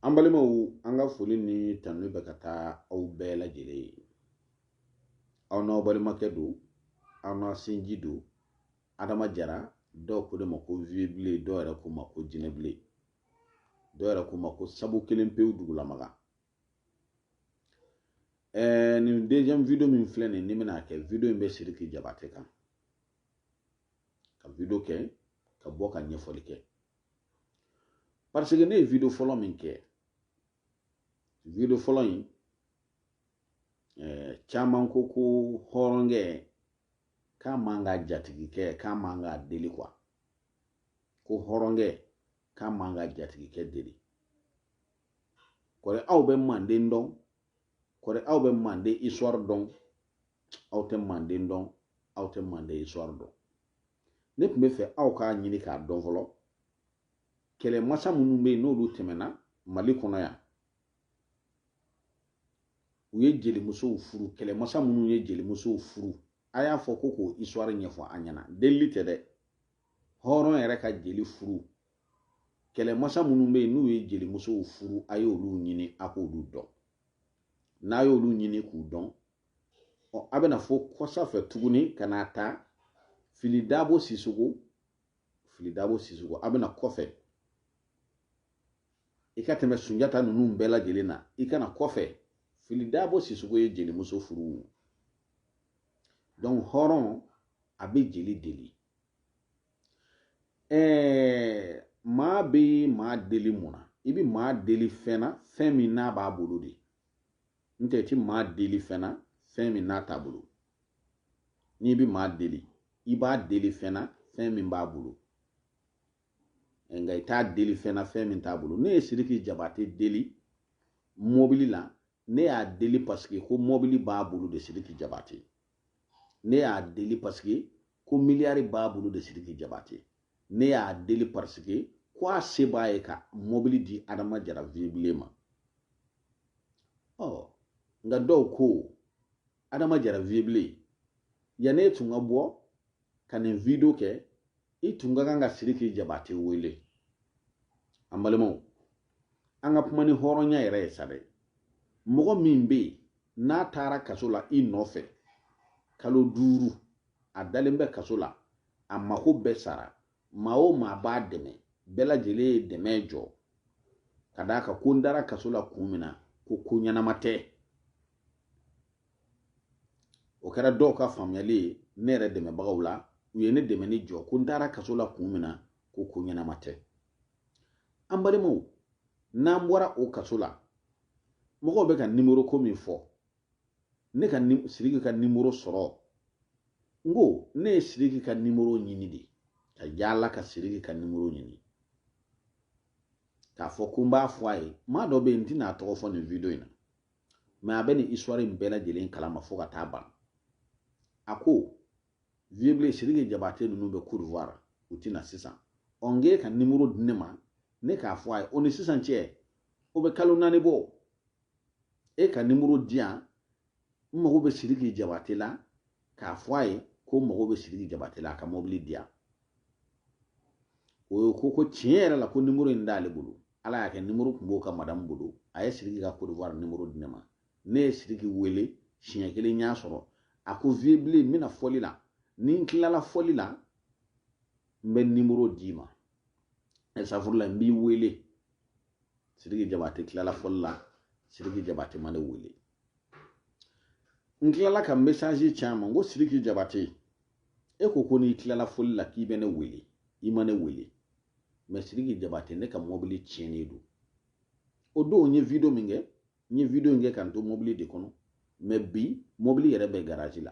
An balimaw an ka foli ni tanu bɛ ka taa aw bɛɛ lajɛlen ye. Aw n'aw balimakɛ don, aw n'a sinji don, Adama Jara, dɔw ko de ma ko vieux blé, dɔw yɛrɛ ko ma ko jinɛ blé, dɔw yɛrɛ ko ma ko sabu kelen pewu dugulamaga. Nin deuxième vidéo min filɛ nin ni bɛna kɛ vidéo in bɛ Sidiki Jabate kan. Ka vidéo kɛ ka bɔ ka ɲɛfɔli kɛ. Parce que ne ye vidéo fɔlɔ min kɛ, vidéo fɔlɔ in caman ko ko hɔrɔnkɛ k'a man ka jatigi kɛ, k'a man ka deli quoi. Ko hɔrɔnkɛ k'a man ka jatigi kɛ deli. Kɔrɛ aw bɛ Manden dɔn, kɔrɛ aw bɛ Manden histoire dɔn, aw tɛ Manden dɔn, aw tɛ Manden histoire dɔn. Ne tun bɛ fɛ aw k'a ɲini k'a dɔn fɔlɔ. Kɛlɛmasa minnu bɛ yen n'olu tɛmɛna Mali kɔnɔ yan, u ye jelimusow furu, kɛlɛmasa minnu ye jelimusow furu, a y'a fɔ ko k'o histoire ɲɛfɔ an ɲɛna. Delili tɛ dɛ. Hɔrɔn yɛrɛ ka jeli furu, kɛlɛmasa minnu bɛ yen n'u ye jelimusow furu, a y'olu ɲini a k'olu dɔn. N'a y'olu ɲini k'u dɔn, a bɛna fɔ kɔsa fɛ tuguni ka n'a ta Fili Dabo Sisoko, a bɛna kɔfɛ. I ka tɛmɛ Sunjata ninnu bɛɛ lajɛlen na, i kana kɔfɛ. Fili Dabo Sisoko ye jelimuso furu. Donc hɔrɔn a bɛ jeli deli. Maa bɛ maa deli mun na? I bɛ maa deli fɛn na, fɛn min n'a b'a bolo de. N tɛ i ti maa deli fɛn na, fɛn min n'a t'a bolo. N'i bɛ maa deli, i b'a deli fɛn na, fɛn min b'a bolo. Nka i t'a deli fɛn na, fɛn min t'a bolo. Ne ye Sidiki Jabate deli mobili la, ne y'a deli parce que ko mobili b'a bolo de Sidiki Jabate. Ne y'a deli parce que ko miliyari b'a bolo de Sidiki Jabate. Ne y'a deli parce que ko a se b'a ye ka mobili di Adama Jara vieux blé ma. Nka dɔw ko Adama Jara vieux blé, yan'e tun ka bɔ ka nin video kɛ, i tun ka kan ka Sidiki Jabate wele. An balimaw, an ka kuma ni hɔrɔnya yɛrɛ ye sa dɛ. Mɔgɔ min bɛ yen n'a taara kaso la i nɔfɛ kalo 5, a dalen bɛ kaso la, a mako bɛɛ sara, maa o maa b'a dɛmɛ, bɛɛ lajɛlen ye dɛmɛ jɔ, ka d'a kan ko n dara kaso la kun min na ko ko ɲɛnama tɛ. O kɛra dɔw ka faamuyali ye ne yɛrɛ dɛmɛbagaw la, u ye ne dɛmɛ ni jɔ ko n dara kaso la kun min na ko ko ɲɛnama tɛ. An balimaw, n'an bɔra o kaso la, mɔgɔw bɛ ka nimero ko min fɔ, ne ka Sidiki ka nimero sɔrɔ, n ko ne ye Sidiki ka nimero ɲini de, ka yaala ka Sidiki ka nimero ɲini, k'a fɔ ko n b'a fɔ a ye. Maa dɔ bɛ yen n tɛna a tɔgɔ fɔ nin video in na, mais a bɛ nin histoire in bɛɛ lajɛlen kalama fo ka taa ban. A ko vieux blé Sidiki Jabate ninnu bɛ Côte d'Ivoire, u tɛna sisan. N k'e ka nimero di ne ma, ne k'a fɔ a ye, o ni sisan cɛ, o bɛ kalo 4 bɔ. E ka nimero di yan, n mago bɛ Sidiki Jabate la, k'a fɔ a ye ko n mago bɛ Sidiki Jabate la, a ka mobili di yan. O ko tiɲɛ yɛrɛ la ko nimero in d'ale bolo. Ala y'a kɛ nimero tun b'o ka madame bolo, a ye Sidiki ka Côte d'Ivoire nimero di ne ma. Ne ye Sidiki wele, siɲɛ 1 y'a sɔrɔ. A ko vieux blé n bɛna fɔli la, ni n tilala fɔli la, n bɛ nimero d'i ma. Safurula n b'i wele. Sidiki Jabate tilala fɔli la, Sidiki Jabate ma ne wele. N tilala ka message ci a ma, n ko Sidiki Jabate, e ko n'i tilala fɔli la k'i bɛ ne wele, i ma ne wele. Mais Sidiki Jabate ne ka mobili tiɲɛnen don. O don n ye video min kɛ, n ye video in kɛ k'an to mobili de kɔnɔ, mais bi mobili yɛrɛ bɛ garage la.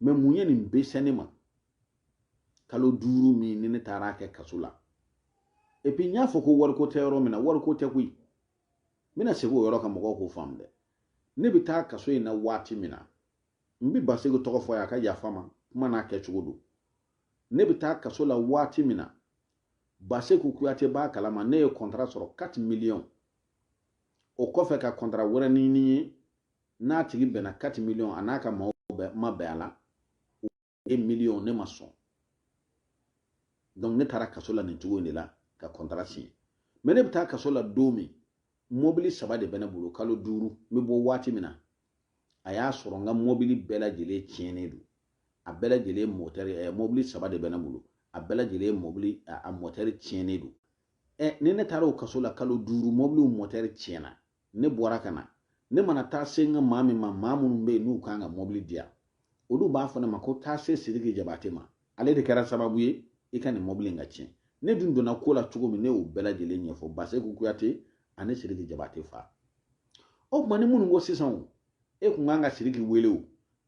Mais mun ye nin bɛɛ ne ma kalo 5 min ni ne taara kɛ kaso la. Et puis n y'a fɔ ko wariko tɛ yɔrɔ min na, wariko tɛ koyi. N bɛna segin o yɔrɔ kan mɔgɔw k'o faamu dɛ. Ne bɛ taa kaso in na waati min na, n bɛ Basegu tɔgɔ fɔ a ka yafa ma, kuma n'a kɛcogo don. Ne bɛ taa kaso la waati min na, Basegu Kuyate b'a kalama ne ye contrat sɔrɔ 4 millions. O kɔfɛ ka contrat wɛrɛ ɲini ye, n'a tigi bɛnna 4 millions a n'a ka maaw ma bɛn a la, 1 million ne ma sɔn. Donc ne taara kaso la nin cogo in de la ka contrat signer. Mais ne bɛ taa kaso la don min, mobili saba de bene bulu kalo duru me bo wati mina aya soro nga mobili bela jele tiene du a bela jele moteur mobili saba de bene bulu a bela jele mobili a moteur tiene du ne ne taro kasola kalo duru mobili moteur tiena ne bora kana ne mana ta senga mami ma mamu be nu kanga mobili dia odu ba fona mako ta se Sidiki Jabate ma ale de kera sababu ye ikani mobili nga tien ne dun dona kola chugo mi ne o bela jele nyefo base ku kuyate ane Sidiki Jabate fa o mani munu ngo sisan e ku nganga Sidiki wele o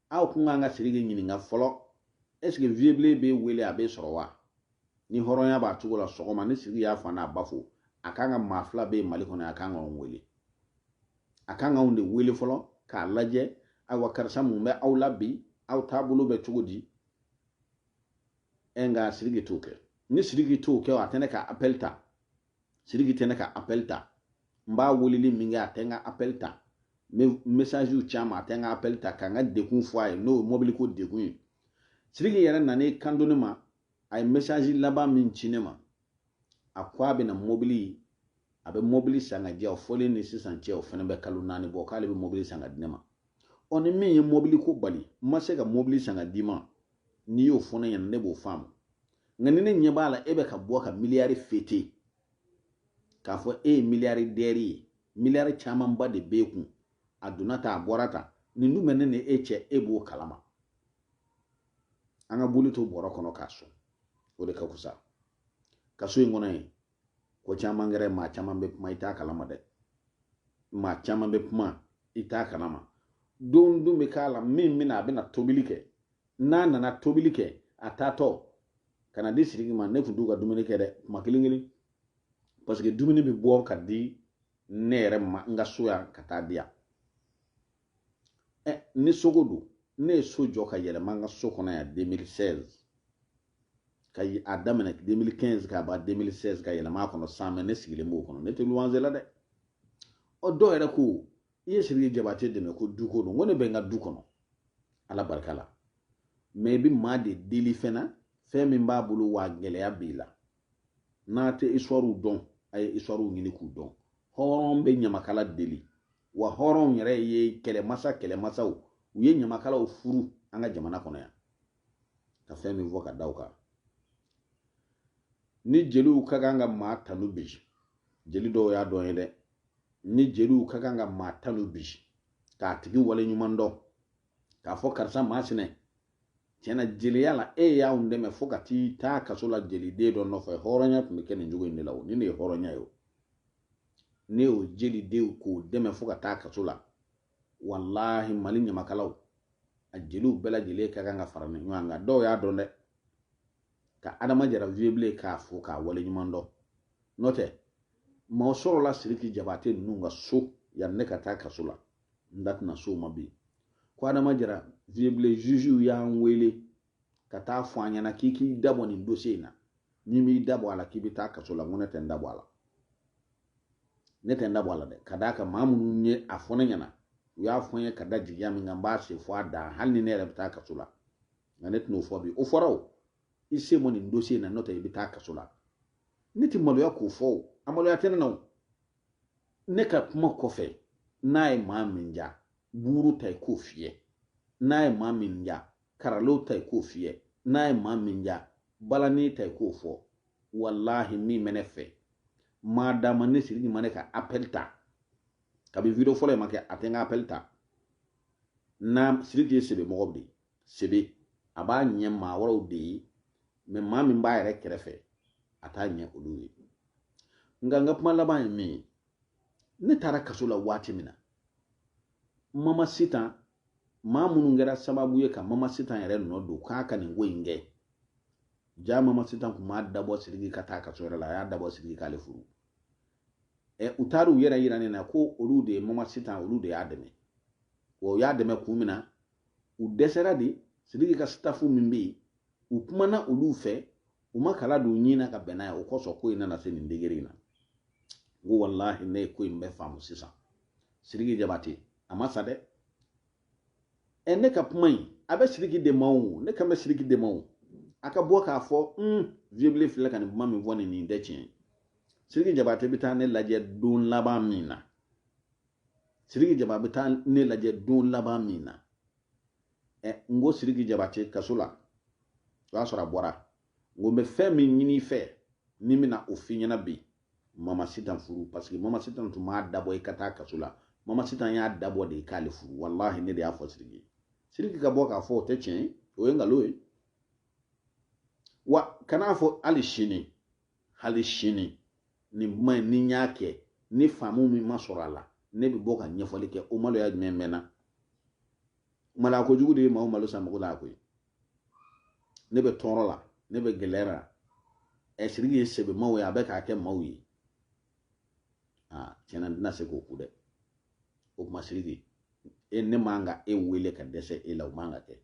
a ku nganga Sidiki nyininga folo est-ce que viable be wele abe sorowa ni horonya ba chugo la sogoma ne Sidiki ya fa na bafo akanga mafla be maliko na akanga onwele akanga onde wele folo ka laje awa karsa mu be awla bi aw tabulo be chugo di enga Sidiki toke ni Sidiki toke wa teneka appelta Sidiki teneka appelta mba wolili minga atenga appelta message u chama atenga appelta kanga dekun foye no mobile ko dekun Sidiki yara nane kandone ma ay message laba min cinema akwa be na mobile abe mobile sanga dia fole ni sisan che o fene be kalu nani bo kale be mobile sanga dinema oni min ye mobile ko bali mase ga mobile sanga dima ni yo fona yan ne bo fam ngani ne nyebala ebe ka bo ka miliyari fete ka fo miliyari deri miliyari chaman ba de beku adunata aborata ni numene ne eche ebo kalama anga bulito boro kono kaso o de ka kusa kaso ngona yi ko chaman ngere ma chaman be ma ita kalama de ma chaman be ma ita kalama don me kala mina be na tobilike na tobilike atato kana di Sidiki ma ne fudu ka dumuni ke de ma kilingili parce que dumuni bi bo ka di nere ma nga soya kata dia ni sogodu ne sojo ka yele manga sokona ya 2016 kay adamene 2015 ka ba 2016 ka yele ma kono samme ne sigile mo kono ne te luanze la de o do era ko ye Sidiki Jabate de me ko duko no ngone be nga duko no ala barkala me bi ma de deli fena femi mba bulu wa gele ya bila na te iswaru don ay iswaru ngini ku don horon be nyamakala deli wa horon yere ye kele masa u ye nyamakala o furu anga jamana kono ya ka femi voka dauka ni jelu kaganga ma tanu bi jeli do ya don yede ni jelu kaganga ma tanu bi ka tigi wale nyumando ka fo karsa masine tiena jeli yala ya unde me fokati ta kasola jeli de do no fa horonya tumike ni njugo ni lawo ni ne horonya yo ne o jeli de ko de me fokata kasola wallahi malinya makalaw a jelu bela jeli kaganga farane nyanga do ya do ne ka adama jara viable ka fo ka wale nyumando note ma soro la Sidiki Jabate nunga so ya ne kata kasola ndat na so mabi ko adama jara viable juju ya nwele kata fo anya na kiki dabo ni dossier na nimi dabo ala kibita kasola ngone ten dabo ala neten dabo ala de kadaka mamunu nye afone nyana ya fonye kada jiya mi ngamba se fo ada halni ne rabita kasola nganet no fo bi o foro ise mo ni dossier na nota ibita kasola niti molo ya ko fo amolo ya tenano ne ka kuma kofe nae maminja buru tai ko fie nae maminja karalo tai ko fie nae maminja balani tai ko fo wallahi mi menefe madama ne Sidiki maneka appelta kabi video fole make atenga appelta na Sidiki sebe mogobdi sebe aba nyema woro de me mami mba yere kerefe atanya oluwi nganga puma laban mi ne tara kasola wati mina mama sita mamunu ngera sababu ye ka mama sita yere no do ka ni ngoinge ja mama sita kuma dabo Sidiki kata kasora la ya dabo Sidiki kale furu utaru yera yira ne na ko olude mama sita olude ademe wo ya deme kumina u desera di Sidiki ka stafu mimbi u kuma na olufe umakala du nyina ka benaya o koso ko ina na seni ndegerina go wallahi ne ko imbe famu sisa Sidiki Jabate amasade ene ka pumai abe Sidiki de mawu ne ka me Sidiki de mawu aka bo ka fo viable file kan mami voni ni ndechien Sidiki Jabate bitane laje dun laba mina Siriki Jaba bɛ taa ne lajɛ don laban min na n ko Siriki Jaba cɛ kaso la o y'a sɔrɔ a bɔra n ko n bɛ fɛn min ɲini i fɛ ni n bɛna o f'i ɲɛna bi Mama Sitan furu parce que Mama Sitan tun m'a dabɔ i ka taa kaso la Mama Sitan y'a dabɔ de i k'ale furu wallahi ne de y'a fɔ Siriki Siriki ka bɔ k'a fɔ o tɛ tiɲɛ ye o ye nkalon ye wa kan'a fɔ hali sini nin kuma in ni n y'a kɛ ni faamu min ma sɔrɔ a la ne bɛ bɔ ka ɲɛfɔli kɛ o maloya jumɛn mɛnna maloya kojugu de ye maaw malo san mago la koyi ne bɛ tɔɔrɔ la ne bɛ gɛlɛya la Siriki ye sɛbɛnmaw ye a bɛ k'a kɛ maaw ye tiɲɛna n tɛna se k'o ku dɛ o kuma Siriki ne man ka e wele ka dɛsɛ e la o man ka kɛ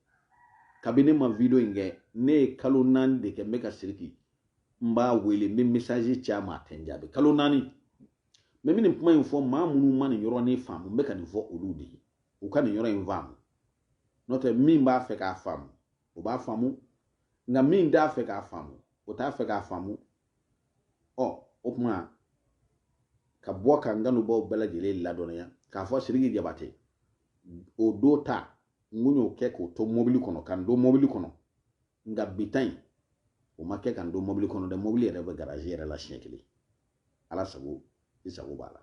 kabini ne ma video in kɛ ne ye kalo 4 de kɛ n bɛ ka Siriki n b'a wele n bɛ message ci a ma a tɛ n jaabi kalo 4 mais n bɛ nin kuma in fɔ maa minnu ma nin yɔrɔnin faamu n bɛ ka nin fɔ olu de ye u ka nin yɔrɔ in faamu n'o tɛ min b'a fɛ k'a faamu o b'a faamu nka min t'a fɛ k'a faamu o t'a fɛ k'a faamu o kuma ka bɔ ka n kanubaw bɛɛ lajɛlen ladɔnniya k'a fɔ Siriki Jabate o don ta n kun y'o kɛ k'o to mobili kɔnɔ ka n don mobili kɔnɔ nka bi ta in o ma kɛ ka n don mobili kɔnɔ dɛ mobili yɛrɛ bɛ garage yɛrɛ la siɲɛ kelen Ala sago i sago b'a la